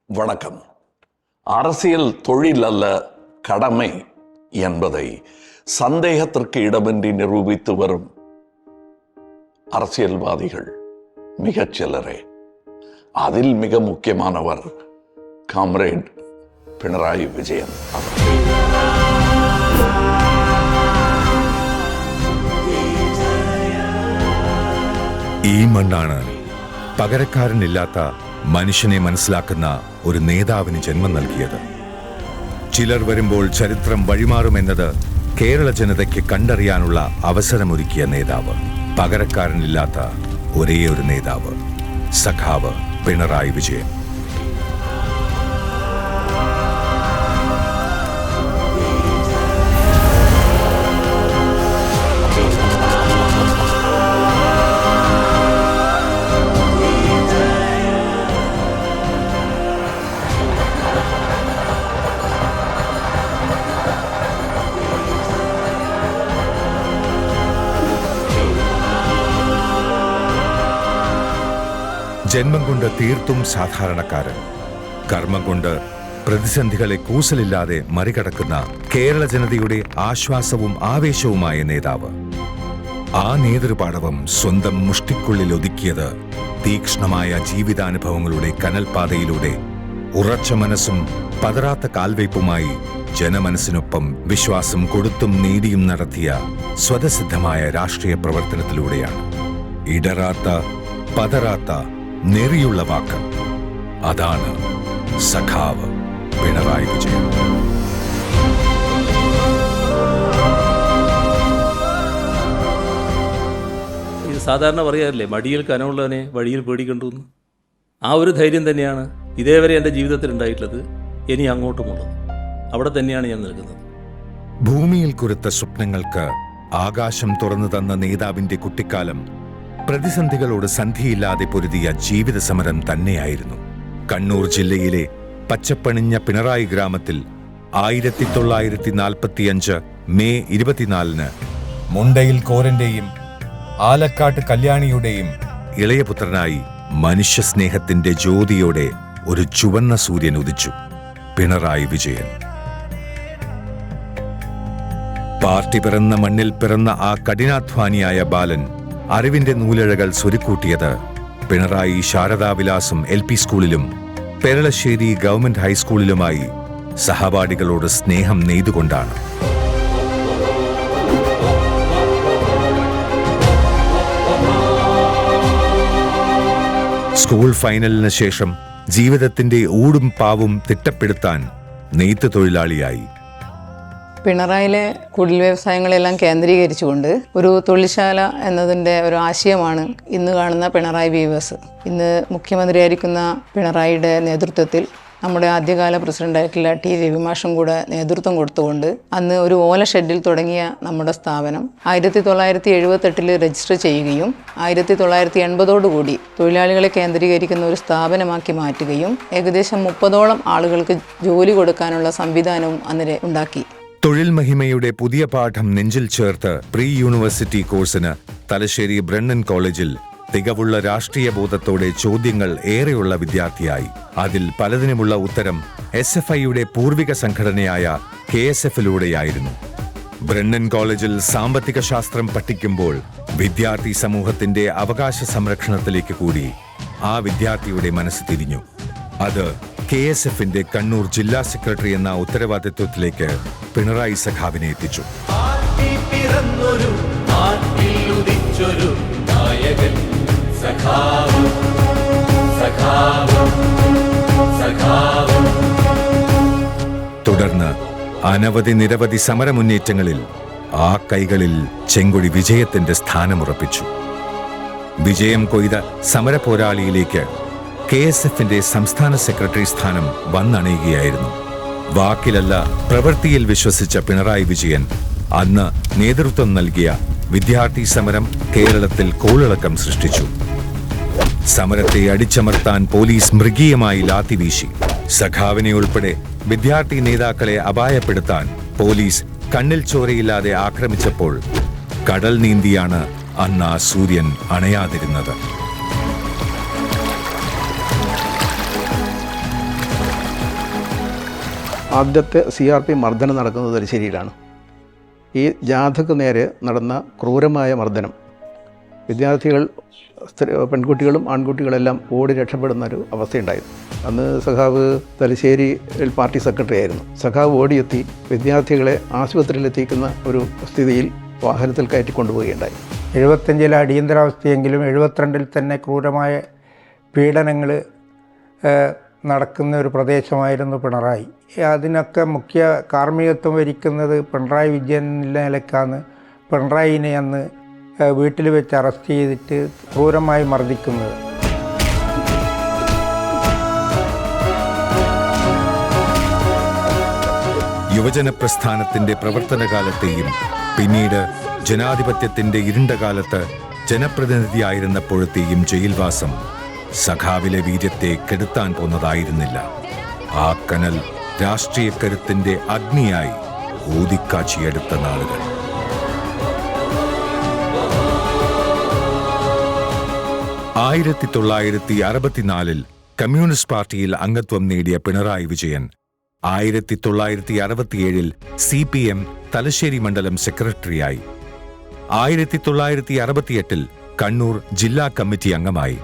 வணக்கம். அரசியல் தொழில் அல்ல, கடமை என்பதை சந்தேகத்திற்கு இடமின்றி நிரூபித்து வரும் அரசியல்வாதிகள் மிகச் சிலரே. அதில் மிக முக்கியமானவர் காம்ரேட் പിണറായി വിജയൻ. ഈ മണ്ണാണ് പകരക്കാരനില്ലാത്ത മനുഷ്യനെ മനസ്സിലാക്കുന്ന ഒരു നേതാവിന് ജന്മം നൽകിയത്. ചിലർ വരുമ്പോൾ ചരിത്രം വഴിമാറുമെന്നത് കേരള ജനതയ്ക്ക് കണ്ടറിയാനുള്ള അവസരമൊരുക്കിയ നേതാവ്, പകരക്കാരനില്ലാത്ത ഒരേ ഒരു നേതാവ്, സഖാവ് പിണറായി വിജയൻ. ജന്മം കൊണ്ട് തീർത്തും സാധാരണക്കാരൻ, കർമ്മം കൊണ്ട് പ്രതിസന്ധികളെ കൂസലില്ലാതെ മറികടക്കുന്ന കേരള ജനതയുടെ ആശ്വാസവും ആവേശവുമായ നേതാവ്. ആ നേതൃപാടവം സ്വന്തം മുഷ്ടിക്കുള്ളിൽ ഒതുക്കിയത് തീക്ഷ്ണമായ ജീവിതാനുഭവങ്ങളുടെ കനൽപാതയിലൂടെ ഉറച്ച മനസ്സും പതറാത്ത കാൽവയ്പുമായി ജനമനസ്സിനൊപ്പം വിശ്വാസം കൊടുത്തും നേടിയും നടത്തിയ സ്വതസിദ്ധമായ രാഷ്ട്രീയ പ്രവർത്തനത്തിലൂടെയാണ്. ഇടറാത്ത പതറാത്ത നെറിയുള്ള വാക്ക്, അതാണ് സഖാവ് പിണറായി വിജയൻ. ഇത് സാധാരണ പറയാറില്ലേ, മടിയിൽ കനമുള്ളവനെ വഴിയിൽ പേടിക്കണ്ടു എന്ന്. ആ ഒരു ധൈര്യം തന്നെയാണ് ഇതേവരെ എൻ്റെ ജീവിതത്തിൽ ഉണ്ടായിട്ടുള്ളത്, ഇനി അങ്ങോട്ടുമുള്ളത്. അവിടെ തന്നെയാണ് ഞാൻ നിൽക്കുന്നത്. ഭൂമിയിൽ കുരുത്ത സ്വപ്നങ്ങൾക്ക് ആകാശം തുറന്നു തന്ന നേതാവിന്റെ കുട്ടിക്കാലം പ്രതിസന്ധികളോട് സന്ധിയില്ലാതെ പൊരുതിയ ജീവിത സമരം തന്നെയായിരുന്നു. കണ്ണൂർ ജില്ലയിലെ പച്ചപ്പണിഞ്ഞ പിണറായി ഗ്രാമത്തിൽ 1945 മെയ് 24 മുണ്ടയിൽ കോരന്റെയും ആലക്കാട്ട് കല്യാണിയുടെയും ഇളയപുത്രനായി മനുഷ്യസ്നേഹത്തിന്റെ ജ്യോതിയോടെ ഒരു ചുവന്ന സൂര്യൻ ഉദിച്ചു, പിണറായി വിജയൻ. പാർട്ടി പിറന്ന മണ്ണിൽ പിറന്ന ആ കഠിനാധ്വാനിയായ ബാലൻ അറിവിന്റെ നൂലഴകൾ സ്വരുക്കൂട്ടിയത് പിണറായി ശാരദാവിലാസം LP സ്കൂളിലും പെരളശ്ശേരി ഗവൺമെന്റ് ഹൈസ്കൂളിലുമായി സഹപാഠികളോട് സ്നേഹം നെയ്തുകൊണ്ടാണ്. സ്കൂൾ ഫൈനലിന് ശേഷം ജീവിതത്തിന്റെ ഊടും പാവും തിട്ടപ്പെടുത്താൻ നെയ്ത്ത് തൊഴിലാളിയായി. പിണറായിലെ കുടിൽ വ്യവസായങ്ങളെല്ലാം കേന്ദ്രീകരിച്ചുകൊണ്ട് ഒരു തൊഴിൽശാല എന്നതിൻ്റെ ഒരു ആശയമാണ് ഇന്ന് കാണുന്ന പിണറായി വീവേഴ്സ്. ഇന്ന് മുഖ്യമന്ത്രിയായിരിക്കുന്ന പിണറായിയുടെ നേതൃത്വത്തിൽ നമ്മുടെ ആദ്യകാല പ്രസിഡന്റായിട്ടുള്ള T. രവിമാഷും കൂടെ നേതൃത്വം കൊടുത്തുകൊണ്ട് അന്ന് ഒരു ഓല ഷെഡിൽ തുടങ്ങിയ നമ്മുടെ സ്ഥാപനം 1978 രജിസ്റ്റർ ചെയ്യുകയും 1980 തൊഴിലാളികളെ കേന്ദ്രീകരിക്കുന്ന ഒരു സ്ഥാപനമാക്കി മാറ്റുകയും ഏകദേശം 30ഓളം ആളുകൾക്ക് ജോലി കൊടുക്കാനുള്ള സംവിധാനവും അന്ന് ഉണ്ടാക്കി. തൊഴിൽ മഹിമയുടെ പുതിയ പാഠം നെഞ്ചിൽ ചേർത്ത് പ്രീ യൂണിവേഴ്സിറ്റി കോഴ്സിന് തലശ്ശേരി ബ്രണ്ണൻ കോളേജിൽ തികവുള്ള രാഷ്ട്രീയ ബോധത്തോടെ ചോദ്യങ്ങൾ ഏറെയുള്ള വിദ്യാർത്ഥിയായി. അതിൽ പലതിനുമുള്ള ഉത്തരം SFIയുടെ പൂർവിക സംഘടനയായ KSFിലൂടെയായിരുന്നു. ബ്രണ്ണൻ കോളേജിൽ സാമ്പത്തിക ശാസ്ത്രം പഠിക്കുമ്പോൾ വിദ്യാർത്ഥി സമൂഹത്തിന്റെ അവകാശ സംരക്ഷണത്തിലേക്ക് കൂടി ആ വിദ്യാർത്ഥിയുടെ മനസ്സ് തിരിഞ്ഞു. അത് KSFന്റെ കണ്ണൂർ ജില്ലാ സെക്രട്ടറി എന്ന ഉത്തരവാദിത്വത്തിലേക്ക് പിണറായി സഖാവിനെ എത്തിച്ചു. തുടർന്ന് നിരവധി സമരമുന്നേറ്റങ്ങളിൽ ആ കൈകളിൽ ചെങ്കൊടി വിജയത്തിന്റെ സ്ഥാനമുറപ്പിച്ചു. വിജയം കൊയ്ത സമരപോരാളിയിലേക്ക് KSFന്റെ സംസ്ഥാന സെക്രട്ടറി സ്ഥാനം വന്നണയുകയായിരുന്നു. വാക്കിലല്ല പ്രവൃത്തിയിൽ വിശ്വസിച്ച പിണറായി വിജയൻ അന്ന് നേതൃത്വം നൽകിയ വിദ്യാർത്ഥി സമരം കേരളത്തിൽ കോളിളക്കം സൃഷ്ടിച്ചു. സമരത്തെ അടിച്ചമർത്താൻ പോലീസ് മൃഗീയമായി ലാത്തിവീശി. സഖാവിനെ ഉൾപ്പെടെ വിദ്യാർത്ഥി നേതാക്കളെ അപായപ്പെടുത്താൻ പോലീസ് കണ്ണിൽ ചോരയില്ലാതെ ആക്രമിച്ചപ്പോൾ കടൽ നീന്തിയാണ് അന്ന് ആ സൂര്യൻ അണയാതിരുന്നത്. ആദ്യത്തെ CRP മർദ്ദനം നടക്കുന്നത് തലശ്ശേരിയിലാണ്. ഈ ജാഥയ്ക്ക് നേരെ നടന്ന ക്രൂരമായ മർദ്ദനം വിദ്യാർത്ഥികൾ പെൺകുട്ടികളും ആൺകുട്ടികളെല്ലാം ഓടി രക്ഷപ്പെടുന്നൊരു അവസ്ഥയുണ്ടായിരുന്നു. അന്ന് സഖാവ് തലശ്ശേരിയിൽ പാർട്ടി സെക്രട്ടറി ആയിരുന്നു. സഖാവ് ഓടിയെത്തി വിദ്യാർത്ഥികളെ ആശുപത്രിയിലെത്തിക്കുന്ന ഒരു സ്ഥിതിയിൽ വാഹനത്തിൽ കയറ്റിക്കൊണ്ടുപോവുകയുണ്ടായി. 75 അടിയന്തരാവസ്ഥയെങ്കിലും 72 തന്നെ ക്രൂരമായ പീഡനങ്ങൾ നടക്കുന്ന ഒരു പ്രദേശമായിരുന്നു പിണറായി. അതിനൊക്കെ മുഖ്യ കാർമ്മികത്വം വഹിക്കുന്നത് പിണറായി വിജയൻ്റെ നിലക്കാണ്. പിണറായിനെ അന്ന് വീട്ടിൽ വെച്ച് അറസ്റ്റ് ചെയ്തിട്ട് ക്രൂരമായി മർദ്ദിക്കുന്നത്. യുവജന പ്രസ്ഥാനത്തിന്റെ പ്രവർത്തനകാലത്തെയും പിന്നീട് ജനാധിപത്യത്തിന്റെ ഇരുണ്ട കാലത്ത് ജനപ്രതിനിധിയായിരുന്നപ്പോഴത്തെയും ജയിൽവാസം സഖാവിലെ വീര്യത്തെ കെടുത്താൻ പോന്നതായിരുന്നില്ല. ആ കനൽ രാഷ്ട്രീയ കരുത്തിന്റെ അഗ്നിയായി ഊതിക്കാച്ചിയെടുത്ത നാളുകൾ. ആയിരത്തി 1964 കമ്മ്യൂണിസ്റ്റ് പാർട്ടിയിൽ അംഗത്വം നേടിയ പിണറായി വിജയൻ 1967 CPM തലശ്ശേരി മണ്ഡലം സെക്രട്ടറിയായി. 1968 കണ്ണൂർ ജില്ലാ കമ്മിറ്റി അംഗമായി.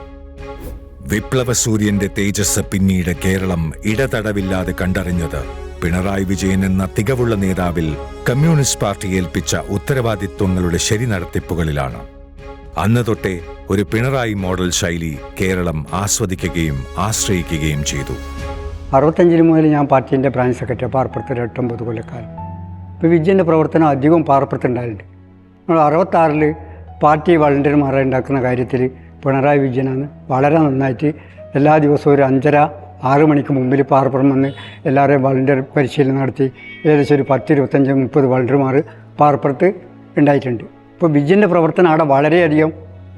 വിപ്ലവ സൂര്യന്റെ തേജസ് പിന്നീട് കേരളം ഇടതടവില്ലാതെ കണ്ടറിഞ്ഞത് പിണറായി വിജയൻ എന്ന തികവുള്ള നേതാവിൽ കമ്മ്യൂണിസ്റ്റ് പാർട്ടി ഏൽപ്പിച്ച ഉത്തരവാദിത്വങ്ങളുടെ ശരി നടത്തിപ്പുകളിലാണ്. അന്ന് തൊട്ടേ ഒരു പിണറായി മോഡൽ ശൈലി കേരളം ആസ്വദിക്കുകയും ആശ്രയിക്കുകയും ചെയ്തു. 65 മുതൽ ഞാൻ പാർട്ടീൻ്റെ ബ്രാഞ്ച് സെക്രട്ടറി പാറപ്പുറത്ത് 8-9 കൊല്ലക്കാലം. ഇപ്പോൾ വിജയൻ്റെ പ്രവർത്തനം അധികവും പാറപ്പുറത്തുണ്ടായിട്ടുണ്ട്. നമ്മൾ 66 പാർട്ടി വളണ്ടിയർമാരെ ഉണ്ടാക്കുന്ന കാര്യത്തിൽ പിണറായി വിജയനാണ് വളരെ നന്നായിട്ട് എല്ലാ ദിവസവും ഒരു 5:30-6 മണിക്ക് മുമ്പിൽ പാറപ്പുറം വന്ന് എല്ലാവരെയും വളണ്ടിയർ പരിശീലനം നടത്തി ഏകദേശം ഒരു 10, 25, 30 വളണ്ടിയർമാർ പാറപ്പുറത്ത് ഉണ്ടായിട്ടുണ്ട്. ഇപ്പോൾ വിജയൻ്റെ പ്രവർത്തനം അവിടെ വളരെയധികം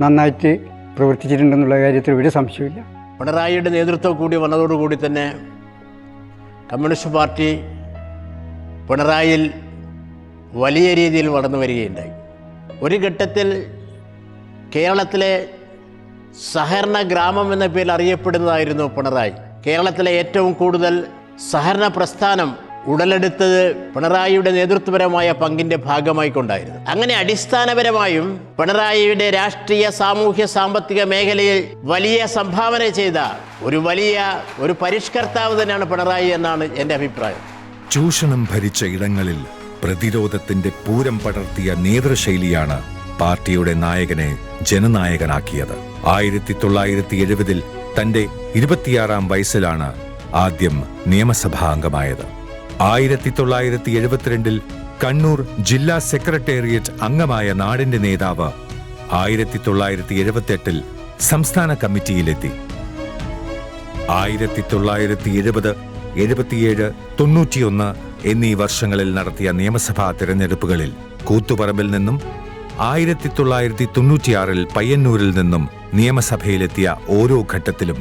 നന്നായിട്ട് പ്രവർത്തിച്ചിട്ടുണ്ടെന്നുള്ള കാര്യത്തിൽ ഒരു സംശയമില്ല. പിണറായിയുടെ നേതൃത്വം കൂടി വന്നതോടുകൂടി തന്നെ കമ്മ്യൂണിസ്റ്റ് പാർട്ടി പിണറായിൽ വലിയ രീതിയിൽ വളർന്നു വരികയുണ്ടായി. ഒരു ഘട്ടത്തിൽ കേരളത്തിലെ സഹകരണ ഗ്രാമം എന്ന പേരിൽ അറിയപ്പെടുന്നതായിരുന്നു പിണറായി. കേരളത്തിലെ ഏറ്റവും കൂടുതൽ സഹകരണ പ്രസ്ഥാനം ഉടലെടുത്തത് പിണറായിയുടെ നേതൃത്വപരമായ പങ്കിൻ്റെ ഭാഗമായിക്കൊണ്ടായിരുന്നു. അങ്ങനെ അടിസ്ഥാനപരമായും പിണറായിയുടെ രാഷ്ട്രീയ, സാമൂഹ്യ, സാമ്പത്തിക മേഖലയിൽ വലിയ സംഭാവന ചെയ്ത ഒരു പരിഷ്കർത്താവ് തന്നെയാണ് പിണറായി എന്നാണ് എൻ്റെ അഭിപ്രായം. ചൂഷണം ഭരിച്ച ഇടങ്ങളിൽ പ്രതിരോധത്തിന്റെ പൂരം പടർത്തിയ നേതൃശൈലിയാണ് പാർട്ടിയുടെ നായകനെ ജനനായകനാക്കിയത്. 1970 തന്റെ 26-ാം വയസ്സിലാണ് ആദ്യം നിയമസഭാ അംഗമായത്. 1972 കണ്ണൂർ ജില്ലാ സെക്രട്ടേറിയറ്റ് അംഗമായ നാടിന്റെ നേതാവ് 1978 സംസ്ഥാന കമ്മിറ്റിയിലെത്തി. 1970, 77, 91 എന്നീ വർഷങ്ങളിൽ നടത്തിയ നിയമസഭാ തിരഞ്ഞെടുപ്പുകളിൽ കൂത്തുപറമ്പിൽ നിന്നും 1996 പയ്യന്നൂരിൽ നിന്നും നിയമസഭയിലെത്തിയ ഓരോ ഘട്ടത്തിലും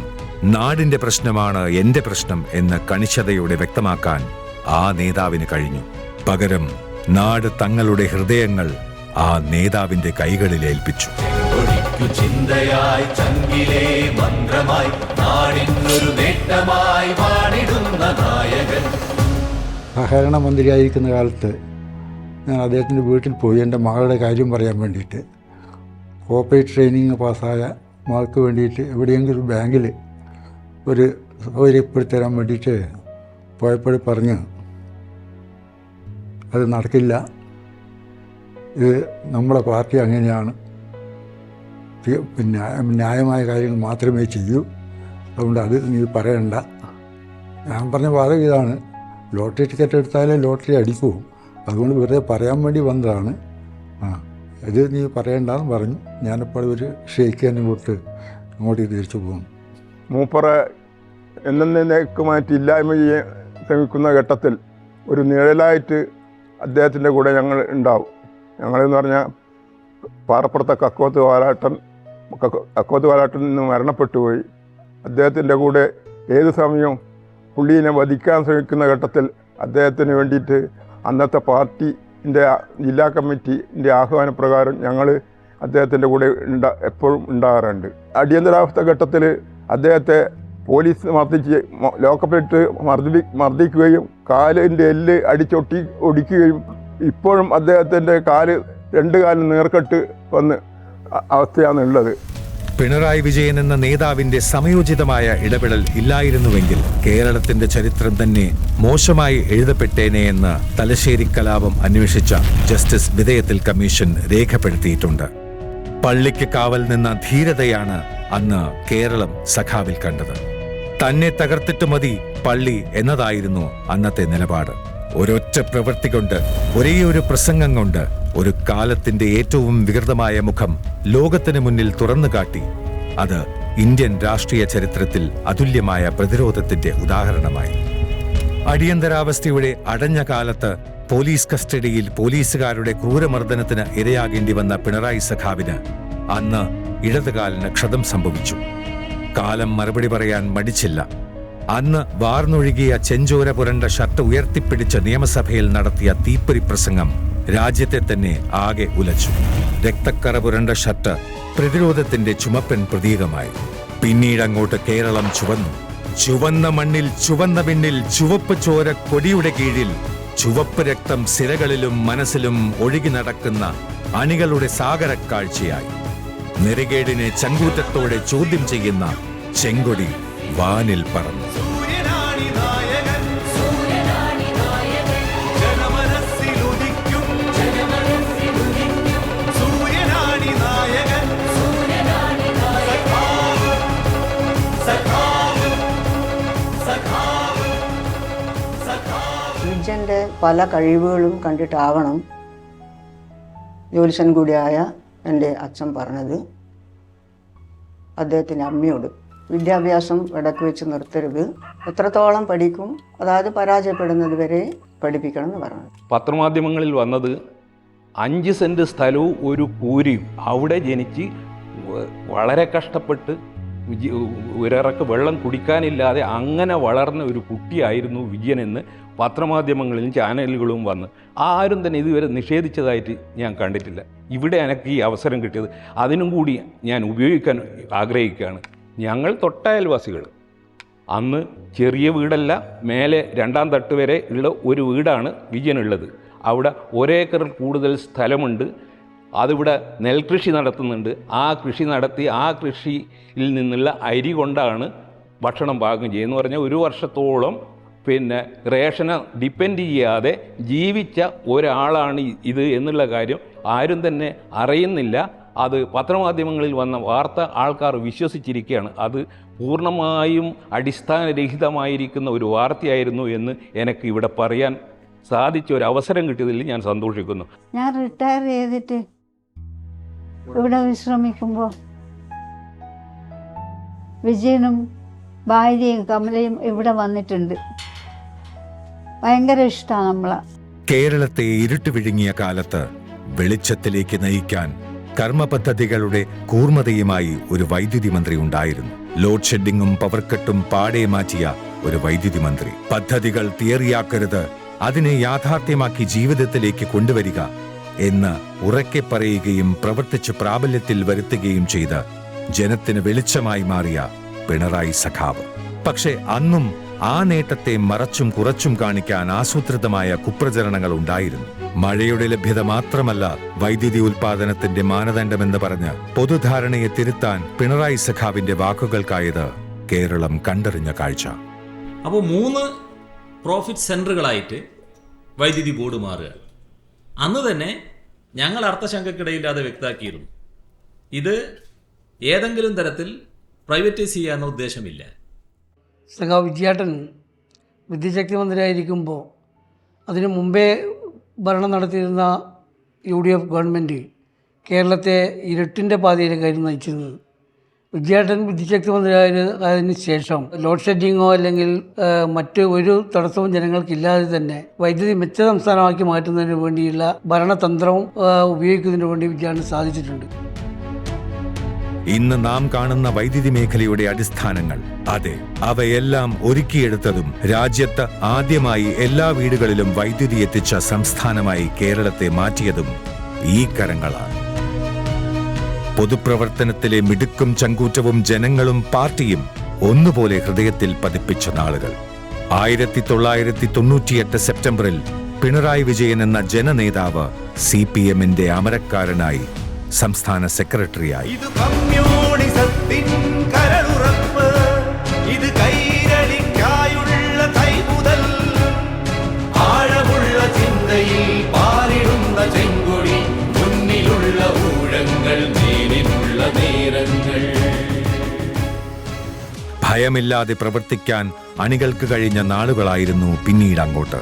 നാടിന്റെ പ്രശ്നമാണ് എന്റെ പ്രശ്നം എന്ന് കണിശതയോടെ വ്യക്തമാക്കാൻ ആ നേതാവിന് കഴിഞ്ഞു. പകരം നാട് തങ്ങളുടെ ഹൃദയങ്ങൾ ആ നേതാവിന്റെ കൈകളിൽ ഏൽപ്പിച്ചു. സഹകരണ മന്ത്രിയായിരിക്കുന്ന കാലത്ത് ഞാൻ അദ്ദേഹത്തിൻ്റെ വീട്ടിൽ പോയി എൻ്റെ മകളുടെ കാര്യം പറയാൻ വേണ്ടിയിട്ട്. കോപ്പറേറ്റ് ട്രെയിനിങ് പാസ്സായ മകൾക്ക് വേണ്ടിയിട്ട് എവിടെയെങ്കിലും ബാങ്കിൽ ഒരു സൗകര്യപ്പെടുത്തി തരാൻ വേണ്ടിയിട്ട് പോയപ്പോൾ പറഞ്ഞു അത് നടക്കില്ല, ഇത് നമ്മളെ പാർട്ടി അങ്ങനെയാണ്, പിന്നെ ന്യായമായ കാര്യങ്ങൾ മാത്രമേ ചെയ്യൂ, അതുകൊണ്ട് അത് നീ പറയണ്ട. ഞാൻ പറഞ്ഞ വാദം ഇതാണ്, ലോട്ടറി ടിക്കറ്റ് എടുത്താലേ ലോട്ടറി അടിക്കൂ, അതുകൊണ്ട് വെറുതെ പറയാൻ വേണ്ടി വന്നതാണ്, ഇത് നീ പറയണ്ടെന്ന് പറഞ്ഞു. ഞാനിപ്പോൾ ഒരു ഷെയ്ക്ക് തന്നെ കൊടുത്ത് അങ്ങോട്ട് തിരിച്ചു പോകുന്നു. മൂപ്പറെ എന്നേക്കുമായിട്ട് ഇല്ലായ്മ ചെയ്യാൻ ശ്രമിക്കുന്ന ഘട്ടത്തിൽ ഒരു നിഴലായിട്ട് അദ്ദേഹത്തിൻ്റെ കൂടെ ഞങ്ങൾ ഉണ്ടാവും. ഞങ്ങളെന്ന് പറഞ്ഞാൽ പാറപ്പുറത്തെ കക്കോത്ത് വാലാട്ടൻ നിന്ന് മരണപ്പെട്ടു പോയി. അദ്ദേഹത്തിൻ്റെ കൂടെ ഏത് സമയവും പുള്ളീനെ വധിക്കാൻ ശ്രമിക്കുന്ന ഘട്ടത്തിൽ അദ്ദേഹത്തിന് വേണ്ടിയിട്ട് അന്നത്തെ പാർട്ടിൻ്റെ ജില്ലാ കമ്മിറ്റിൻ്റെ ആഹ്വാനപ്രകാരം ഞങ്ങൾ അദ്ദേഹത്തിൻ്റെ കൂടെ എപ്പോഴും ഉണ്ടാകാറുണ്ട്. അടിയന്തരാവസ്ഥ ഘട്ടത്തിൽ അദ്ദേഹത്തെ പോലീസ് ലോക്കപ്പിലിട്ട് മർദ്ദിക്കുകയും കാലിൻ്റെ എല്ല് ഒടിക്കുകയും ഇപ്പോഴും അദ്ദേഹത്തിൻ്റെ രണ്ട് കാലും നീർക്കെട്ട് വന്ന് അവസ്ഥയാണുള്ളത്. പിണറായി വിജയൻ എന്ന നേതാവിന്റെ സമയോചിതമായ ഇടപെടൽ ഇല്ലായിരുന്നുവെങ്കിൽ കേരളത്തിന്റെ ചരിത്രം തന്നെ മോശമായി എഴുതപ്പെട്ടേനെ എന്ന് തലശ്ശേരി കലാപം അന്വേഷിച്ച ജസ്റ്റിസ് വിധേയത്തിൽ കമ്മീഷൻ രേഖപ്പെടുത്തിയിട്ടുണ്ട്. പള്ളിക്ക് കാവൽ നിന്ന ധീരതയാണ് അന്ന് കേരളം സഖാവിൽ കണ്ടത്. തന്നെ തകർത്തിട്ട് മതി പള്ളി എന്നതായിരുന്നു അന്നത്തെ നിലപാട്. ഒരൊറ്റ പ്രവൃത്തി കൊണ്ട്, ഒരേയൊരു പ്രസംഗം കൊണ്ട് ഒരു കാലത്തിന്റെ ഏറ്റവും വികൃതമായ മുഖം ലോകത്തിന് മുന്നിൽ തുറന്നു കാട്ടി. അത് ഇന്ത്യൻ രാഷ്ട്രീയ ചരിത്രത്തിൽ അതുല്യമായ പ്രതിരോധത്തിന്റെ ഉദാഹരണമായി. അടിയന്തരാവസ്ഥയുടെ അടഞ്ഞ കാലത്ത് പോലീസ് കസ്റ്റഡിയിൽ പോലീസുകാരുടെ ക്രൂരമർദ്ദനത്തിന് ഇരയാകേണ്ടി വന്ന പിണറായി സഖാവിന് അന്ന് ഇടതുകാലിന് ക്ഷതം സംഭവിച്ചു. കാലം മറുപടി പറയാൻ മടിച്ചില്ല. അന്ന് വാർന്നൊഴുകിയ ചെഞ്ചോര പുരണ്ട ഷർട്ട് ഉയർത്തിപ്പിടിച്ച് നിയമസഭയിൽ നടത്തിയ തീപ്പൊരി പ്രസംഗം രാജ്യത്തെ തന്നെ ആകെ ഉലച്ചു. രക്തക്കറ പുരണ്ട ഷർട്ട് പ്രതിരോധത്തിന്റെ ചുമപ്പൻ പ്രതീകമായി. പിന്നീടങ്ങോട്ട് കേരളം ചുവന്നു. ചുവന്ന മണ്ണിൽ, ചുവന്ന പിന്നിൽ, ചുവപ്പ് ചോര കൊടിയുടെ കീഴിൽ, ചുവപ്പ് രക്തം സിരകളിലും മനസ്സിലും ഒഴുകി നടക്കുന്ന അണികളുടെ സാഗരക്കാഴ്ചയായി. നെറികേടിനെ ചങ്കൂറ്റത്തോടെ ചോദ്യം ചെയ്യുന്ന ചെങ്കൊടി വാനിൽ പറന്നു. വിജയൻ്റെ പല കഴിവുകളും കണ്ടിട്ടാവണം ജ്യോത്സ്യൻ കൂടിയായ എൻ്റെ അച്ഛൻ പറഞ്ഞത് അദ്ദേഹത്തിൻ്റെ അമ്മയോട്, വിദ്യാഭ്യാസം ഇടയ്ക്ക് വെച്ച് നിർത്തരുത്, എത്രത്തോളം പഠിക്കും, അതായത് പരാജയപ്പെടുന്നത് വരെ പഠിപ്പിക്കണം എന്ന് പറഞ്ഞു. പത്രമാധ്യമങ്ങളിൽ വന്നത് 5 സെൻറ്റ് സ്ഥലവും ഒരു കൂരിയും അവിടെ ജനിച്ച് വളരെ കഷ്ടപ്പെട്ട് ഒരിറക്ക് വെള്ളം കുടിക്കാനില്ലാതെ അങ്ങനെ വളർന്ന ഒരു കുട്ടിയായിരുന്നു വിജയനെന്ന് പത്രമാധ്യമങ്ങളിലും ചാനലുകളും വന്ന് ആരും തന്നെ ഇതുവരെ നിഷേധിച്ചതായിട്ട് ഞാൻ കണ്ടിട്ടില്ല. ഇവിടെ എനിക്ക് ഈ അവസരം കിട്ടിയത് അതിനും കൂടി ഞാൻ ഉപയോഗിക്കാൻ ആഗ്രഹിക്കുകയാണ്. ഞങ്ങൾ തൊട്ടയൽവാസികൾ അന്ന് ചെറിയ വീടല്ല, മേലെ 2ാം തട്ട് വരെ ഉള്ള ഒരു വീടാണ് വിജയനുള്ളത്. അവിടെ 1 ഏക്കറിൽ കൂടുതൽ സ്ഥലമുണ്ട്. അതിവിടെ നെൽകൃഷി നടത്തുന്നുണ്ട്. ആ കൃഷി നടത്തി ആ കൃഷിയിൽ നിന്നുള്ള അരി കൊണ്ടാണ് ഭക്ഷണം പാകം ചെയ്യുന്നത്. പറഞ്ഞാൽ 1 വർഷത്തോളം റേഷനെ ഡിപ്പെൻഡ് ചെയ്യാതെ ജീവിച്ച ഒരാളാണ് ഇത് എന്നുള്ള കാര്യം ആരും തന്നെ അറിയുന്നില്ല. അത് പത്രമാധ്യമങ്ങളിൽ വന്ന വാർത്ത ആൾക്കാർ വിശ്വസിച്ചിരിക്കുകയാണ്. അത് പൂർണ്ണമായും അടിസ്ഥാനരഹിതമായിരിക്കുന്ന ഒരു വാർത്തയായിരുന്നു എന്ന് എനിക്ക് ഇവിടെ പറയാൻ സാധിച്ച ഒരു അവസരം കിട്ടിയതിൽ ഞാൻ സന്തോഷിക്കുന്നു. ഞാൻ റിട്ടയർ ചെയ്തിട്ട് ഇവിടെ വിശ്രമിക്കുമ്പോൾ വിജയനും ഭാര്യയും കമലയും ഇവിടെ വന്നിട്ടുണ്ട്. ഭയങ്കര ഇഷ്ടമാണ് നമ്മളെ. കേരളത്തെ ഇരുട്ട് വിഴുങ്ങിയ കാലത്ത് വെളിച്ചത്തിലേക്ക് നയിക്കാൻ കർമ്മപദ്ധതികളുടെ കൂർമ്മതയുമായി ഒരു വൈദ്യുതി മന്ത്രി ഉണ്ടായിരുന്നു. ലോഡ് ഷെഡിങ്ങും പവർ കട്ടും പാടെ മാറ്റിയ ഒരു വൈദ്യുതി മന്ത്രി. പദ്ധതികൾ തിയറിയാക്കരുത്, അതിനെ യാഥാർത്ഥ്യമാക്കി ജീവിതത്തിലേക്ക് കൊണ്ടുവരിക എന്ന് ഉറക്കെ പറയുകയും പ്രവർത്തിച്ച് പ്രാബല്യത്തിൽ വരുത്തുകയും ചെയ്ത് ജനത്തിന് വെളിച്ചമായി മാറിയ പിണറായി സഖാവ്. പക്ഷെ അന്നും ആ നേട്ടത്തെ മറച്ചും കുറച്ചും കാണിക്കാൻ ആസൂത്രിതമായ കുപ്രചരണങ്ങൾ ഉണ്ടായിരുന്നു. മഴയുടെ ലഭ്യത മാത്രമല്ല വൈദ്യുതി ഉൽപാദനത്തിന്റെ മാനദണ്ഡമെന്ന് പറഞ്ഞ് പൊതുധാരണയെ തിരുത്താൻ പിണറായി സഖാവിന്റെ വാക്കുകൾക്കായത് കേരളം കണ്ടറിഞ്ഞ കാഴ്ച. അപ്പോൾ 3 പ്രോഫിറ്റ് സെൻറ്ററുകളായിട്ട് വൈദ്യുതി ബോർഡ് മാറുക. അന്ന് തന്നെ ഞങ്ങൾ അർത്ഥശങ്കക്കിടയില്ലാതെ വ്യക്തമാക്കിയിരുന്നു, ഇത് ഏതെങ്കിലും തരത്തിൽ പ്രൈവറ്റൈസ് ചെയ്യാനോ ഉദ്ദേശമില്ല. സഖാവ് വിജയേട്ടൻ വിദ്യാശക്തി മന്ത്രിയായിരിക്കുമ്പോൾ അതിനു മുമ്പേ ഭരണം നടത്തിയിരുന്ന UDF ഗവൺമെൻറ് കേരളത്തെ ഇരുട്ടിൻ്റെ പാതയിലേക്കായിരുന്നു നയിച്ചിരുന്നത്. വിജയേട്ടൻ വിദ്യാശക്തി മന്ത്രിയായതിനു ശേഷം ലോഡ് ഷെഡിങ്ങോ അല്ലെങ്കിൽ മറ്റ് ഒരു തടസ്സവും ജനങ്ങൾക്കില്ലാതെ തന്നെ വൈദ്യുതി മെച്ച സംസ്ഥാനമാക്കി മാറ്റുന്നതിന് വേണ്ടിയുള്ള ഭരണതന്ത്രവും ഉപയോഗിക്കുന്നതിന് വേണ്ടി വിജയേട്ടന് സാധിച്ചിട്ടുണ്ട്. ഇന്ന് നാം കാണുന്ന വൈദ്യുതി മേഖലയുടെ അടിസ്ഥാനങ്ങൾ, അതെ, അവയെല്ലാം ഒരുക്കിയെടുത്തതും രാജ്യത്ത് ആദ്യമായി എല്ലാ വീടുകളിലും വൈദ്യുതി എത്തിച്ച സംസ്ഥാനമായി കേരളത്തെ മാറ്റിയതും ഈ കരങ്ങളാണ്. പൊതുപ്രവർത്തനത്തിലെ മിടുക്കും ചങ്കൂറ്റവും ജനങ്ങളും പാർട്ടിയും ഒന്നുപോലെ ഹൃദയത്തിൽ പതിപ്പിച്ച നാളുകൾ. 1998 സെപ്റ്റംബറിൽ പിണറായി വിജയൻ എന്ന ജനനേതാവ് CPM-ന്റെ അമരക്കാരനായി സംസ്ഥാന സെക്രട്ടറിയായി. ഭയമില്ലാതെ പ്രവർത്തിക്കാൻ അണികൾക്ക് കഴിഞ്ഞ നാളുകളായിരുന്നു പിന്നീട് അങ്ങോട്ട്.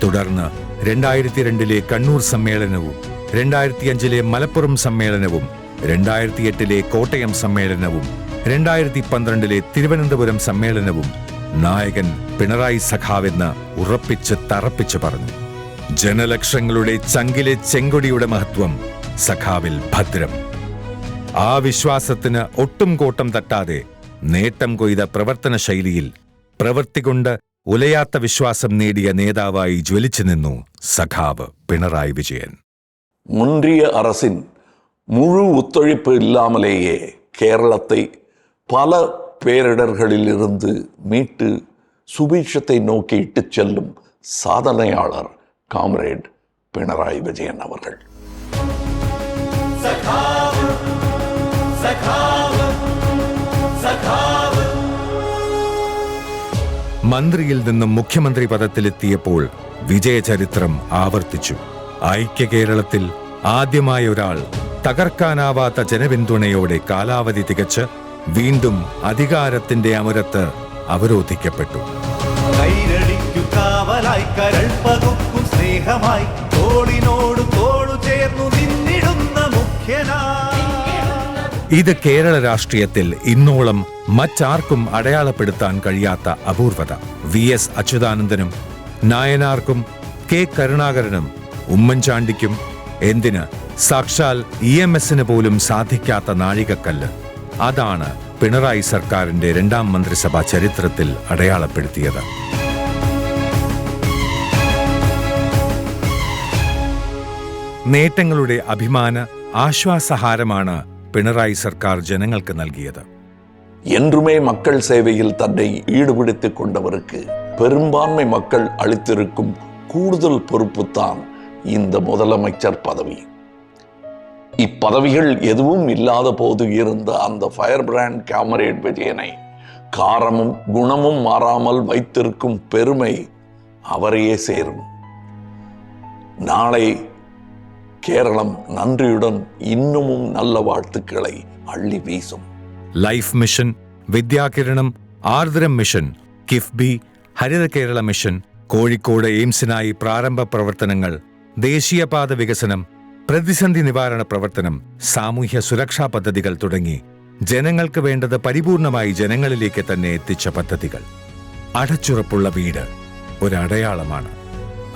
തുടർന്ന് 2002 കണ്ണൂർ സമ്മേളനവും 2005 മലപ്പുറം സമ്മേളനവും 2008 കോട്ടയം സമ്മേളനവും 2012 തിരുവനന്തപുരം സമ്മേളനവും നായകൻ പിണറായി സഖാവെന്ന് ഉറപ്പിച്ച് തറപ്പിച്ച് പറഞ്ഞു. ജനലക്ഷങ്ങളുടെ ചങ്കിലെ ചെങ്കൊടിയുടെ മഹത്വം സഖാവിൽ ഭദ്രം. ആ വിശ്വാസത്തിന് ഒട്ടും കോട്ടം തട്ടാതെ നേട്ടം കൊയ്ത പ്രവർത്തന ശൈലിയിൽ പ്രവൃത്തികൊണ്ട് ഉലയാത്ത വിശ്വാസം നേടിയ നേതാവായി ജ്വലിച്ചു നിന്നു സഖാവ് പിണറായി വിജയൻ. முன்றிய அரசின் முழு ஒத்துழைப்பு இல்லாமலேயே கேரளத்தை பல பேரிடர்களிலிருந்து மீட்டு சுபீட்சத்தை நோக்கி இட்டுச் செல்லும் சாதனையாளர் காம்ரேட் பினராயி விஜயன் அவர்கள். മന്ത്രിയിൽ നിന്നും മുഖ്യമന്ത്രി പദത്തിലെത്തിയപ്പോൾ വിജയചരിത്രം ആവർത്തിച്ചു. ഐക്യ കേരളത്തിൽ ആദ്യമായ ഒരാൾ തകർക്കാനാവാത്ത ജനപിന്തുണയോടെ കാലാവധി തികച്ച് വീണ്ടും അധികാരത്തിന്റെ അമരത്ത് അവരോധിക്കപ്പെട്ടു. ഇത് കേരള രാഷ്ട്രീയത്തിൽ ഇന്നോളം മറ്റാർക്കും അടയാളപ്പെടുത്താൻ കഴിയാത്ത അപൂർവത. VS അച്യുതാനന്ദനും നായനാർക്കും K കരുണാകരനും ഉമ്മൻചാണ്ടിക്കും എന്തിന് സാക്ഷാൽ EMS-ന് പോലും സാധിക്കാത്ത നാഴികക്കല്ല്. അതാണ് പിണറായി സർക്കാരിന്റെ 2ാം മന്ത്രിസഭ ചരിത്രത്തിൽ അടയാളപ്പെടുത്തിയത്. നേട്ടങ്ങളുടെ അഭിമാന ആശ്വാസഹാരമാണ് പിണറായി സർക്കാർ ജനങ്ങൾക്ക് നൽകിയത്. என்றுமே மக்கள் சேவையில் தன்னை ஈடுபடுத்திக் கொண்டவருக்கு பெரும்பான்மை மக்கள் அளித்திருக்கும் கூடுதல் பொறுப்புத்தான் இந்த முதலமைச்சர் பதவி. இப்பதவிகள் எதுவும் இல்லாத போது இருந்த அந்த ஃபயர் பிராண்ட் காம்ரேட் விஜயனை காரமும் குணமும் மாறாமல் வைத்திருக்கும் பெருமை அவரையே சேரும். நாளை കേരളം നന്ദിയുடன் இன்னமும் நல்ல வாழ்த்துக்களை அள்ளி வீசும். Life mission, Vidyakiranam, Aardram mission, KIIFB, Haritha Kerala mission, Kozhikode എയിംസിനായി പ്രാരംഭ പ്രവർത്തനങ്ങൾ, ദേശീയപാത വികസനം, പ്രതിസന്ധി നിവാരണ പ്രവർത്തനം, സാമൂഹ്യ സുരക്ഷാ പദ്ധതികൾ തുടങ്ങി ജനങ്ങൾക്ക് വേണ്ടത് പരിപൂർണമായി ജനങ്ങളിലേക്ക് തന്നെ എത്തിച്ച പദ്ധതികൾ. അടച്ചുറപ്പുള്ള വീട് ഒരടയാളമാണ്,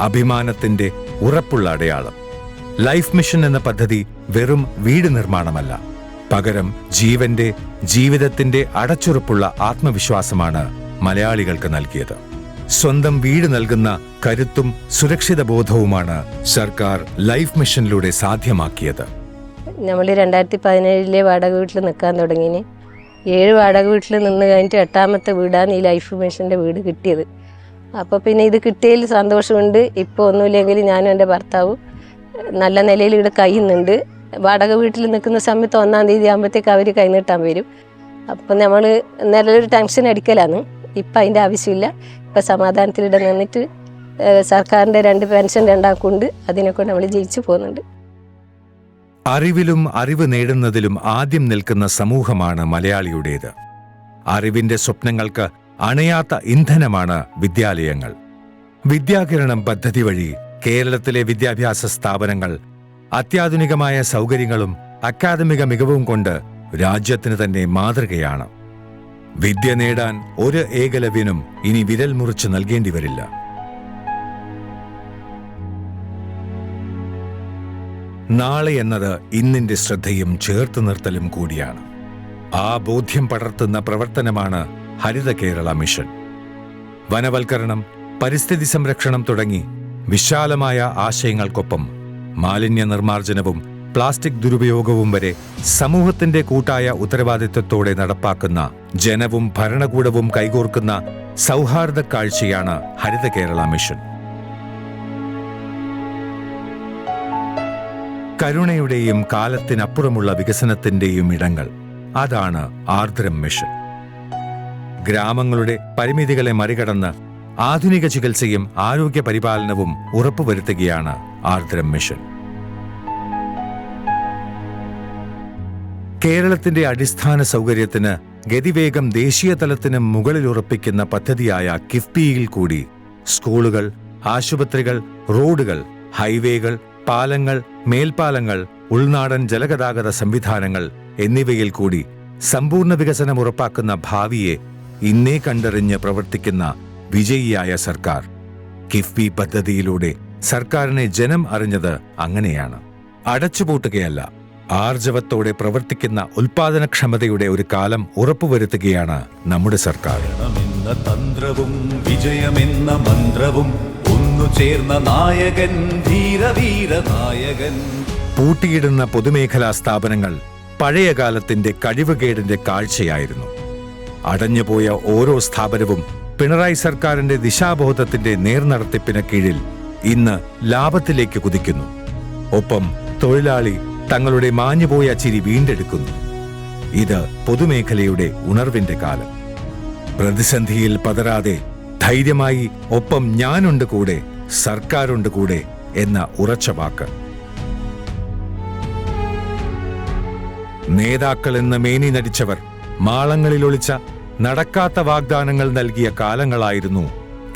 അഭിമാനത്തിന്റെ ഉറപ്പുള്ള അടയാളം. ലൈഫ് മിഷൻ എന്ന പദ്ധതി വെറും വീട് നിർമ്മാണമല്ല, പകരം ജീവിതത്തിന്റെ അടച്ചുറപ്പുള്ള ആത്മവിശ്വാസമാണ് മലയാളികൾക്ക് നൽകിയത്. സ്വന്തം വീട് നൽകുന്ന കരുത്തും സുരക്ഷിത ബോധവുമാണ് സർക്കാർ ലൈഫ് മിഷനിലൂടെ സാധ്യമാക്കിയത്. നമ്മൾ 2017 വാടക വീട്ടിൽ നിൽക്കാൻ തുടങ്ങിന്. 7 വാടക വീട്ടിൽ നിന്ന് കഴിഞ്ഞിട്ട് 8ാമത്തെ വീടാണ് ഈ ലൈഫ് മിഷൻ്റെ വീട് കിട്ടിയത്. അപ്പോൾ പിന്നെ ഇത് കിട്ടിയതിൽ സന്തോഷമുണ്ട്. ഇപ്പോൾ ഒന്നുമില്ലെങ്കിൽ ഞാനും എൻ്റെ ഭർത്താവും നല്ല നിലയിൽ ഇവിടെ കഴിയുന്നുണ്ട്. വാടക വീട്ടിൽ നിൽക്കുന്ന സമയത്ത് 1-ാം തീയതി ആകുമ്പോഴത്തേക്ക് അവർ കൈനീട്ടാൻ വരും. അപ്പം നമ്മൾ നല്ലൊരു ടെൻഷൻ അടിക്കലാണ്. ഇപ്പം അതിൻ്റെ ആവശ്യമില്ല. ഇപ്പം സമാധാനത്തിലിടെ നിന്നിട്ട് സർക്കാരിൻ്റെ 2 പെൻഷൻ 2 അതിനെക്കൊണ്ട് നമ്മൾ ജയിച്ചു പോകുന്നുണ്ട്. അറിവിലും അറിവ് നേടുന്നതിലും ആദ്യം നിൽക്കുന്ന സമൂഹമാണ് മലയാളിയുടേത്. അറിവിന്റെ സ്വപ്നങ്ങൾക്ക് അണയാത്ത ഇന്ധനമാണ് വിദ്യാലയങ്ങൾ. വിദ്യാകിരണം പദ്ധതി വഴി കേരളത്തിലെ വിദ്യാഭ്യാസ സ്ഥാപനങ്ങൾ അത്യാധുനികമായ സൗകര്യങ്ങളും അക്കാദമിക മികവും കൊണ്ട് രാജ്യത്തിന് തന്നെ മാതൃകയാണ്. വിദ്യ നേടാൻ ഒരു ഏകലവ്യനും ഇനി വിരൽ മുറിച്ച് നൽകേണ്ടി വരില്ല. നാളെ എന്നത് ഇന്നിന്റെ ശ്രദ്ധയും ചേർത്ത് നിർത്തലും കൂടിയാണ്. ആ ബോധ്യം പടർത്തുന്ന പ്രവർത്തനമാണ് ഹരിത കേരള മിഷൻ. വനവൽക്കരണം, പരിസ്ഥിതി സംരക്ഷണം തുടങ്ങി വിശാലമായ ആശയങ്ങൾക്കൊപ്പം മാലിന്യ നിർമ്മാർജ്ജനവും പ്ലാസ്റ്റിക് ദുരുപയോഗവും വരെ സമൂഹത്തിന്റെ കൂട്ടായ ഉത്തരവാദിത്വത്തോടെ നടപ്പാക്കുന്ന ജനവും ഭരണകൂടവും കൈകോർക്കുന്ന സൗഹാർദ്ദ കാഴ്ചയാണ് ഹരിത കേരള മിഷൻ. കരുണയുടെയും കാലത്തിനപ്പുറമുള്ള വികസനത്തിന്റെയും ഇടങ്ങൾ, അതാണ് ആർദ്രം മിഷൻ. ഗ്രാമങ്ങളുടെ പരിമിതികളെ മറികടന്ന് ആധുനിക ചികിത്സയും ആരോഗ്യ പരിപാലനവും ഉറപ്പുവരുത്തുകയാണ് ആർദ്രം മിഷൻ. കേരളത്തിന്റെ അടിസ്ഥാന സൗകര്യത്തിന് ഗതിവേഗം ദേശീയ തലത്തിന് മുകളിൽ ഉറപ്പിക്കുന്ന പദ്ധതിയായ കിഫ്ബിയിൽ കൂടി സ്കൂളുകൾ, ആശുപത്രികൾ, റോഡുകൾ, ഹൈവേകൾ, പാലങ്ങൾ, മേൽപ്പാലങ്ങൾ, ഉൾനാടൻ ജലഗതാഗത സംവിധാനങ്ങൾ എന്നിവയിൽ കൂടി സമ്പൂർണ്ണ വികസനം ഉറപ്പാക്കുന്ന ഭാവിയെ ഇന്നേ കണ്ടറിഞ്ഞ് പ്രവർത്തിക്കുന്ന വിജയിയായ സർക്കാർ. കിഫ്ബി പദ്ധതിയിലൂടെ സർക്കാരിനെ ജനം അറിഞ്ഞത് അങ്ങനെയാണ്. അടച്ചുപൂട്ടുകയല്ല, ആർജവത്തോടെ പ്രവർത്തിക്കുന്ന ഉൽപാദനക്ഷമതയുടെ ഒരു കാലം ഉറപ്പുവരുത്തുകയാണ് നമ്മുടെ സർക്കാർ. തന്ത്രവും വിജയമെന്ന മന്ത്രവും ഒന്നു ചേർന്ന നായകൻ, ധീരവീര നായകൻ. പൂട്ടിയിടുന്ന പൊതുമേഖലാ സ്ഥാപനങ്ങൾ പഴയ കാലത്തിന്റെ കഴിവുകേടിന്റെ കാഴ്ചയായിരുന്നു. അടഞ്ഞുപോയ ഓരോ സ്ഥാപനവും പിണറായി സർക്കാരിന്റെ ദിശാബോധത്തിന്റെ നേർനടത്തിപ്പിന് കീഴിൽ ഇന്ന് ലാഭത്തിലേക്ക് കുതിക്കുന്നു. ഒപ്പം തൊഴിലാളി തങ്ങളുടെ മാഞ്ഞുപോയ ചിരി വീണ്ടെടുക്കുന്നു. ഇത് പൊതുമേഖലയുടെ ഉണർവിന്റെ കാലം. പ്രതിസന്ധിയിൽ പതറാതെ ധൈര്യമായി ഒപ്പം ഞാനുണ്ട് കൂടെ, സർക്കാരുണ്ട് കൂടെ എന്ന ഉറച്ച വാക്ക്. നേതാക്കൾ എന്ന് മേനി നടിച്ചവർ മാളങ്ങളിൽ ഒളിച്ച നടക്കാത്ത വാഗ്ദാനങ്ങൾ നൽകിയ കാലങ്ങളായിരുന്നു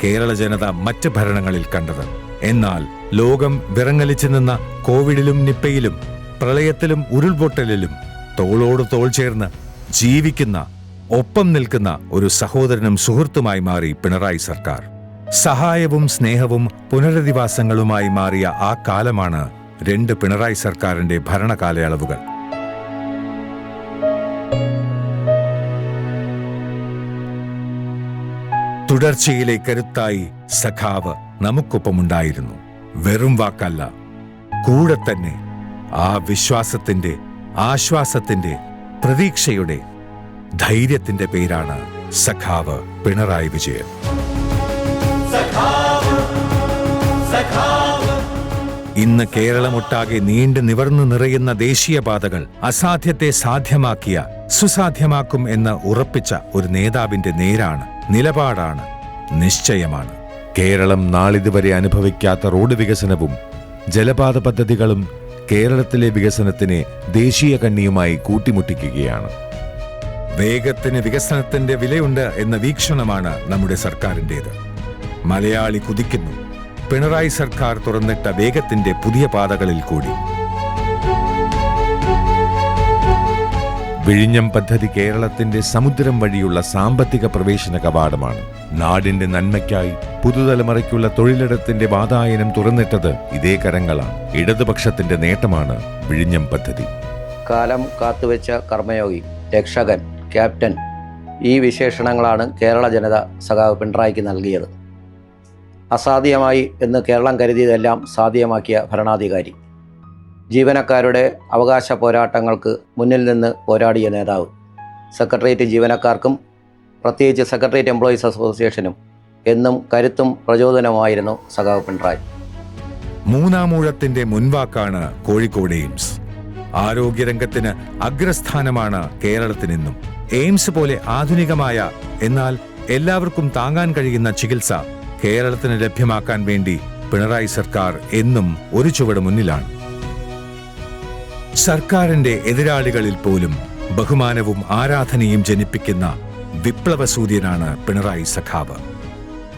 കേരള ജനത മറ്റ് ഭരണങ്ങളിൽ കണ്ടത്. എന്നാൽ ലോകം വിറങ്ങലിച്ചു നിന്ന കോവിഡിലും നിപ്പയിലും പ്രളയത്തിലും ഉരുൾപൊട്ടലിലും തോളോട് തോൾ ചേർന്ന് ജീവിക്കുന്ന, ഒപ്പം നിൽക്കുന്ന ഒരു സഹോദരനും സുഹൃത്തുമായി മാറി പിണറായി സർക്കാർ. സഹായവും സ്നേഹവും പുനരധിവാസങ്ങളുമായി മാറിയ ആ കാലമാണ് 2 പിണറായി സർക്കാരിന്റെ ഭരണകാലയളവുകൾ. തുടർച്ചയിലെ കരുത്തായി സഖാവ് നമുക്കൊപ്പമുണ്ടായിരുന്നു. വെറും വാക്കല്ല, കൂടെ തന്നെ. ആ വിശ്വാസത്തിന്റെ, ആശ്വാസത്തിന്റെ, പ്രതീക്ഷയുടെ, ധൈര്യത്തിന്റെ പേരാണ് സഖാവ് പിണറായി വിജയൻ. ഇന്ന് കേരളമൊട്ടാകെ നീണ്ടു നിവർന്നു നിറയുന്ന ദേശീയപാതകൾ അസാധ്യത്തെ സാധ്യമാക്കിയ, സുസാധ്യമാക്കും എന്ന് ഉറപ്പിച്ച ഒരു നേതാവിന്റെ നേരാണ്, നിലപാടാണ്, നിശ്ചയമാണ്. കേരളം നാളിതുവരെ അനുഭവിക്കാത്ത റോഡ് വികസനവും ജലപാത പദ്ധതികളും കേരളത്തിലെ വികസനത്തിനെ ദേശീയ കണ്ണിയുമായി കൂട്ടിമുട്ടിക്കുകയാണ്. വേഗത്തിന് വികസനത്തിന്റെ വിലയുണ്ട് എന്ന വീക്ഷണമാണ് നമ്മുടെ സർക്കാരിൻ്റേത്. മലയാളി കുതിക്കുന്നു. പിണറായി സർക്കാർ തുറന്നിട്ട വേഗത്തിന്റെ പുതിയ പാതകളിൽ കൂടി. വിഴിഞ്ഞം പദ്ധതി കേരളത്തിന്റെ സമുദ്രം വഴിയുള്ള സാമ്പത്തിക പ്രവേശന കവാടമാണ്. നാടിന്റെ നന്മയ്ക്കായി പുതുതലമുറയ്ക്കുള്ള തൊഴിലിടത്തിന്റെ വാതായനം തുറന്നിട്ടത് ഇതേ കരങ്ങളാണ്. ഇടതുപക്ഷത്തിന്റെ നേട്ടമാണ് വിഴിഞ്ഞം പദ്ധതി. കാലം കാത്തുവെച്ച കർമ്മയോഗി, രക്ഷകൻ, ക്യാപ്റ്റൻ, ഈ വിശേഷണങ്ങളാണ് കേരള ജനത സഖാവ് പിണറായിക്ക് നൽകിയത്. അസാധ്യമായി എന്ന് കേരളം കരുതിയതെല്ലാം സാധ്യമാക്കിയ ഭരണാധികാരി, ജീവനക്കാരുടെ അവകാശ പോരാട്ടങ്ങൾക്ക് മുന്നിൽ നിന്ന് പോരാടിയ നേതാവ്. സെക്രട്ടേറിയറ്റ് ജീവനക്കാർക്കും പ്രത്യേകിച്ച് സെക്രട്ടേറിയറ്റ് എംപ്ലോയീസ് അസോസിയേഷനും എന്നും കരുത്തും പ്രചോദനവുമായിരുന്നു സഖാവ് പിണറായി. മൂന്നാമൂഴത്തിന്റെ മുൻവാക്കാണ് കോഴിക്കോട് എയിംസ്. ആരോഗ്യരംഗത്തിന് അഗ്രസ്ഥാനമാണ് കേരളത്തിനെന്നും. എയിംസ് പോലെ ആധുനികമായ, എന്നാൽ എല്ലാവർക്കും താങ്ങാൻ കഴിയുന്ന ചികിത്സ കേരളത്തിന് ലഭ്യമാക്കാൻ വേണ്ടി പിണറായി സർക്കാർ എന്നും ഒരു ചുവട് മുന്നിലാണ്. സർക്കാരിന്റെ എതിരാളികളിൽ പോലും ബഹുമാനവും ആരാധനയും ജനിപ്പിക്കുന്ന വിപ്ലവസൂര്യനാണ് പിണറായി സഖാവ്.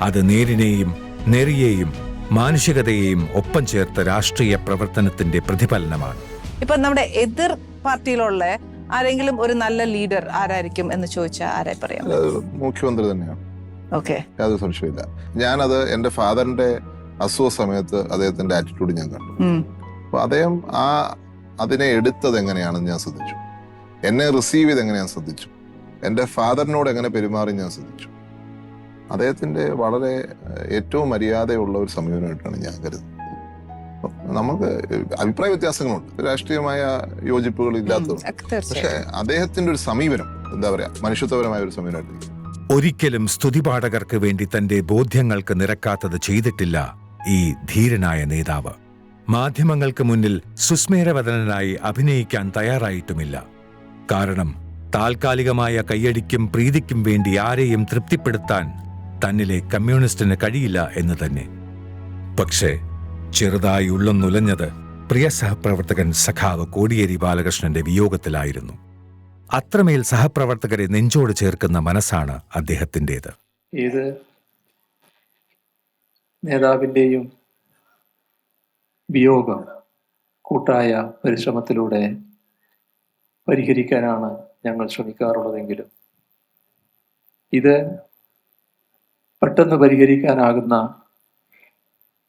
അത് നേരിനെയും നെറിയെയും മാനുഷികതയെയും ഒപ്പം ചേർത്ത രാഷ്ട്രീയ പ്രവർത്തനത്തിന്റെ പ്രതിഫലനമാണ്. ഇപ്പൊ നമ്മുടെ എതിർ പാർട്ടിയിലുള്ള ആരെങ്കിലും ഒരു നല്ല ലീഡർ ആരായിരിക്കും എന്ന് ചോദിച്ചാൽ ആരായി പറയാം? മുഖ്യമന്ത്രി തന്നെയാണ്. ഓക്കെ, യാതൊരു സംശയമില്ല. ഞാനത് എൻ്റെ ഫാദറിന്റെ അസുഖ സമയത്ത് അദ്ദേഹത്തിന്റെ ആറ്റിറ്റ്യൂഡ് ഞാൻ കണ്ടു. അപ്പൊ അദ്ദേഹം അതിനെ എടുത്തത് എങ്ങനെയാണെന്ന് ഞാൻ ശ്രദ്ധിച്ചു. എന്നെ റിസീവ് ചെയ്ത് എങ്ങനെ ഞാൻ ശ്രദ്ധിച്ചു. എൻ്റെ ഫാദറിനോട് എങ്ങനെ പെരുമാറി ഞാൻ ശ്രദ്ധിച്ചു. അദ്ദേഹത്തിന്റെ വളരെ ഏറ്റവും മര്യാദയുള്ള ഒരു സമീപനമായിട്ടാണ് ഞാൻ കരുതുന്നത്. നമുക്ക് അഭിപ്രായ വ്യത്യാസങ്ങളുണ്ട്, രാഷ്ട്രീയമായ യോജിപ്പുകൾ ഇല്ലാത്തതും. പക്ഷെ അദ്ദേഹത്തിന്റെ ഒരു സമീപനം എന്താ പറയാ, മനുഷ്യത്വപരമായ ഒരു സമീപനമായിട്ട് ഒരിക്കലും സ്തുതിപാഠകർക്ക് വേണ്ടി തന്റെ ബോധ്യങ്ങൾക്ക് നിരക്കാത്തത് ചെയ്തിട്ടില്ല ഈ ധീരനായ നേതാവ്. മാധ്യമങ്ങൾക്ക് മുന്നിൽ സുസ്മേരവദനായി അഭിനയിക്കാൻ തയ്യാറായിട്ടുമില്ല. കാരണം താൽക്കാലികമായ കയ്യടിക്കും പ്രീതിക്കും വേണ്ടി ആരെയും തൃപ്തിപ്പെടുത്താൻ തന്നിലെ കമ്മ്യൂണിസ്റ്റിന് കഴിയില്ല എന്ന് തന്നെ. പക്ഷേ ചെറുതായി ഉള്ളൊന്നുലഞ്ഞത് പ്രിയ സഹപ്രവർത്തകൻ സഖാവ് കോടിയേരി ബാലകൃഷ്ണന്റെ വിയോഗത്തിലായിരുന്നു. അത്രമേൽ സഹപ്രവർത്തകരെ നെഞ്ചോട് ചേർക്കുന്ന മനസ്സാണ് അദ്ദേഹത്തിൻ്റെത്. ഏത് നേതാവിൻ്റെയും വിയോഗം കൂട്ടായ പരിശ്രമത്തിലൂടെ പരിഹരിക്കാനാണ് ഞങ്ങൾ ശ്രമിക്കാറുള്ളതെങ്കിലും ഇത് പെട്ടെന്ന് പരിഹരിക്കാനാകുന്ന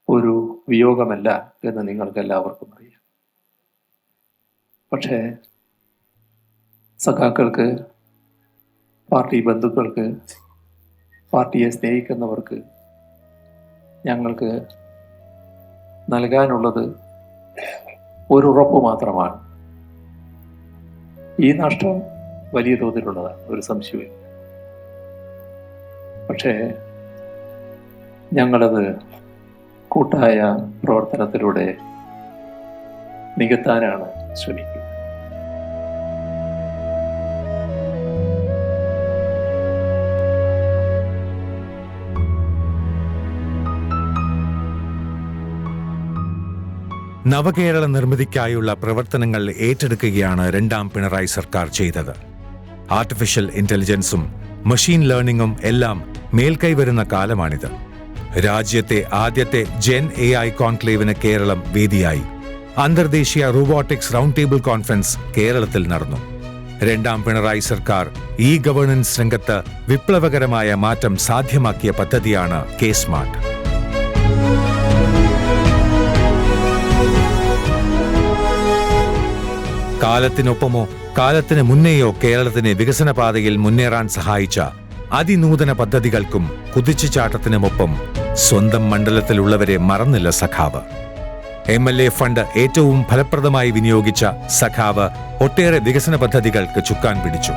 ഒരു വിയോഗമല്ല എന്ന് നിങ്ങൾക്ക് എല്ലാവർക്കും അറിയാം. പക്ഷേ സഖാക്കൾക്ക്, പാർട്ടി ബന്ധുക്കൾക്ക്, പാർട്ടിയെ സ്നേഹിക്കുന്നവർക്ക് ഞങ്ങൾക്ക് നൽകാനുള്ളത് ഒരു ഉറപ്പ് മാത്രമാണ്. ഈ നഷ്ടം വലിയ തോതിലുള്ളതാണ്, ഒരു സംശയവും. പക്ഷേ ഞങ്ങളത് കൂട്ടായ പ്രവർത്തനത്തിലൂടെ നികത്താനാണ് ശ്രമിക്കുന്നത്. നവകേരള നിർമ്മിതിക്കായുള്ള പ്രവർത്തനങ്ങൾ ഏറ്റെടുക്കുകയാണ് രണ്ടാം പിണറായി സർക്കാർ ചെയ്തത്. ആർട്ടിഫിഷ്യൽ ഇന്റലിജൻസും മെഷീൻ ലേണിംഗും എല്ലാം മേൽക്കൈ വരുന്ന കാലമാണിത്. രാജ്യത്തെ ആദ്യത്തെ ജെൻ AI കോൺക്ലേവിന് കേരളം വേദിയായി. അന്തർദേശീയ റോബോട്ടിക്സ് റൗണ്ട് ടേബിൾ കോൺഫറൻസ് കേരളത്തിൽ നടന്നു. രണ്ടാം പിണറായി സർക്കാർ ഇ ഗവേണൻസ് രംഗത്ത് വിപ്ലവകരമായ മാറ്റം സാധ്യമാക്കിയ പദ്ധതിയാണ് കെ സ്മാർട്ട്. കാലത്തിനൊപ്പമോ കാലത്തിന് മുന്നേയോ കേരളത്തിനെ വികസന പാതയിൽ മുന്നേറാൻ സഹായിച്ച അതിനൂതന പദ്ധതികൾക്കും കുതിച്ചുചാട്ടത്തിനുമൊപ്പം സ്വന്തം മണ്ഡലത്തിലുള്ളവരെ മറന്നില്ല സഖാവ്. MLA ഫണ്ട് ഏറ്റവും ഫലപ്രദമായി വിനിയോഗിച്ച സഖാവ് ഒട്ടേറെ വികസന പദ്ധതികൾക്ക് ചുക്കാൻ പിടിച്ചു.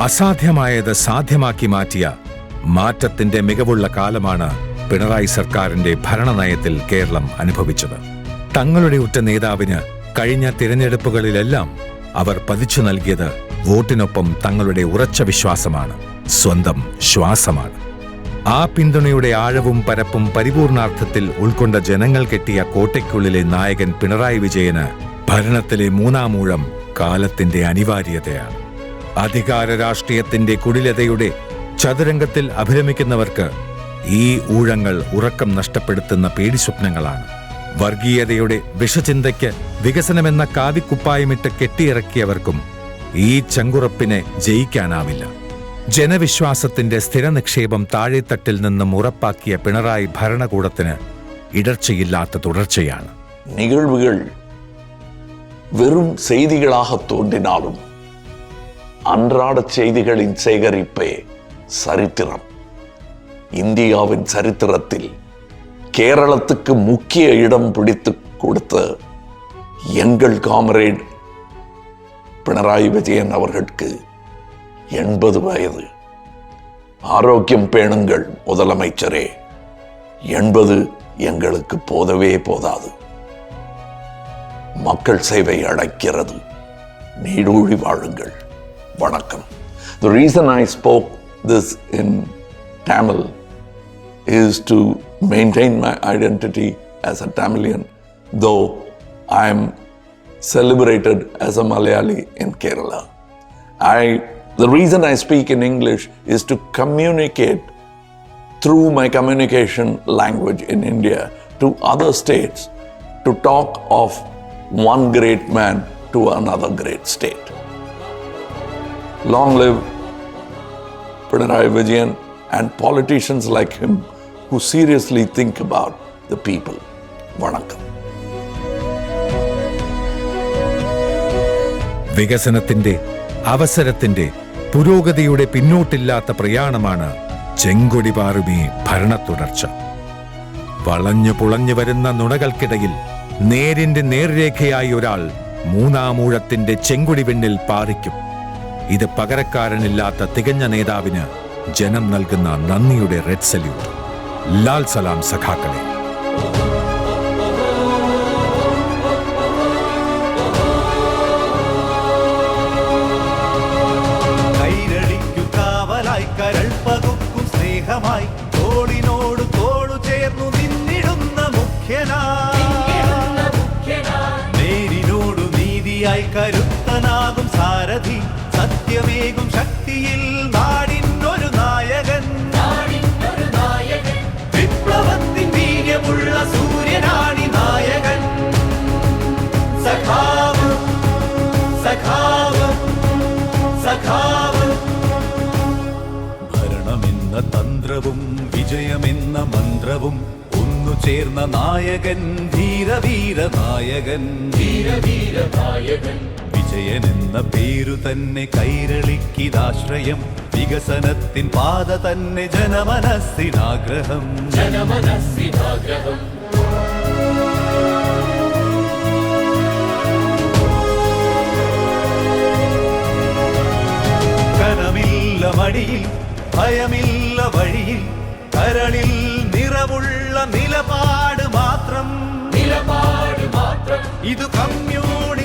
അസാധ്യമായത് സാധ്യമാക്കി മാറ്റിയ മാറ്റത്തിന്റെ മികവുള്ള കാലമാണ് പിണറായി സർക്കാരിന്റെ ഭരണനയത്തിൽ കേരളം അനുഭവിച്ചത്. തങ്ങളുടെ ഉറ്റ നേതാവിന് കഴിഞ്ഞ തിരഞ്ഞെടുപ്പുകളിലെല്ലാം അവർ പതിച്ചു നൽകിയത് വോട്ടിനൊപ്പം തങ്ങളുടെ ഉറച്ച വിശ്വാസമാണ്, സ്വന്തം ശ്വാസമാണ്. ആ പിന്തുണയുടെ ആഴവും പരപ്പും പരിപൂർണാർത്ഥത്തിൽ ഉൾക്കൊണ്ട ജനങ്ങൾ കെട്ടിയ കോട്ടയ്ക്കുള്ളിലെ നായകൻ പിണറായി വിജയന് ഭരണത്തിലെ മൂന്നാമൂഴം കാലത്തിന്റെ അനിവാര്യതയാണ്. അധികാര രാഷ്ട്രീയത്തിന്റെ കുടിലതയുടെ ചതുരംഗത്തിൽ അഭിരമിക്കുന്നവർക്ക് ഈ ഊഴങ്ങൾ ഉറക്കം നഷ്ടപ്പെടുത്തുന്ന പേടിസ്വപ്നങ്ങളാണ്. വർഗീയതയുടെ വിഷചിന്തയ്ക്ക് വികസനമെന്ന കാവിക്കുപ്പായമിട്ട് കെട്ടിയിറക്കിയവർക്കും ഈ ചങ്കുറപ്പിനെ ജയിക്കാനാവില്ല. ജനവിശ്വാസത്തിന്റെ സ്ഥിരനിക്ഷേപം താഴെത്തട്ടിൽ നിന്നും ഉറപ്പാക്കിയ പിണറായി ഭരണകൂടത്തിന് ഇടർച്ചയില്ലാത്ത തുടർച്ചയാണ്. நிகழ்வுகள் வெறும் செய்திகளாக தோன்றினாலும் அன்றாட செய்திகளின் சேகரிப்பே சரித்திரம். இந்தியாவின் சரித்திரத்தில் கேரளத்துக்கு முக்கிய இடம் பிடித்து கொடுத்த எங்கள் காம்ரேட் பினராயி விஜயன் அவர்களுக்கு 80 வயது. ஆரோக்கியம் பேணுங்கள் முதலமைச்சரே, 80 எங்களுக்கு போதவே போதாது. மக்கள் சேவை அழைக்கிறது. நீடூழி வாழுங்கள். வணக்கம். The reason I spoke this in Tamil is to maintain my identity as a Tamilian, though I am celebrated as a Malayali in Kerala. The reason I speak in English is to communicate through my communication language in India to other states, to talk of one great man to another great state. Long live Pinarayi Vijayan and politicians like him who seriously think about the people. Vanakkam. വികസനത്തിന്റെ, അവസരത്തിന്റെ, പുരോഗതിയുടെ പിന്നോട്ടില്ലാത്ത പ്രയാണമാണ് ചെങ്കൊടി പാറുമീ ഭരണത്തുടർച്ച. വളഞ്ഞു പുളഞ്ഞു വരുന്ന നുണകൾക്കിടയിൽ നേരിന്റെ നേർരേഖയായി ഒരാൾ മൂന്നാമൂഴത്തിന്റെ ചെങ്കൊടി വെണ്ണിൽ പാറിക്കും. ഇത് പകരക്കാരനില്ലാത്ത തികഞ്ഞ നേതാവിന് ജനം നൽകുന്ന നന്ദിയുടെ റെഡ് സല്യൂട്ട്. ലാൽ സലാം സഖാക്കളെ. കൈരളിക്കു കാവലായി കരൾ പകുക്കും സ്നേഹമായി തോളിനോട് തോളു ചേർന്നു നിന്നിടുന്ന മുഖ്യനായി, നേരിനോടു നീതിയായി കരുത്തനാകും സാരഥി, സത്യമേകും ശക്തിയിൽ നാടിനൊരു നായകൻ, വിപ്ലവത്തിൻ വീര്യമുള്ള സൂര്യനാണി നായകൻ. സഖാവ് സഖാവ് സഖാവ്. ഭരണമെന്ന തന്ത്രവും വിജയമെന്ന മന്ത്രവും ഒന്നു ചേർന്ന നായകൻ, ധീരവീര നായകൻ, ധീരവീര നായകൻ. വിജയനെന്ന പേരു തന്നെ കൈരളിക്കിതാശ്രയം, വികസനത്തിൻ പാത തന്നെ ജനമനസ്സിനാഗ്രഹം, ജനമനസ്സിനാഗ്രഹം. കനമില്ല മടിയിൽ, ഭയമില്ല വഴിയിൽ, കരളിൽ നിറമുള്ള നിലപാട് മാത്രം, നിലപാട് മാത്രം. ഇത് കമ്മ്യൂണി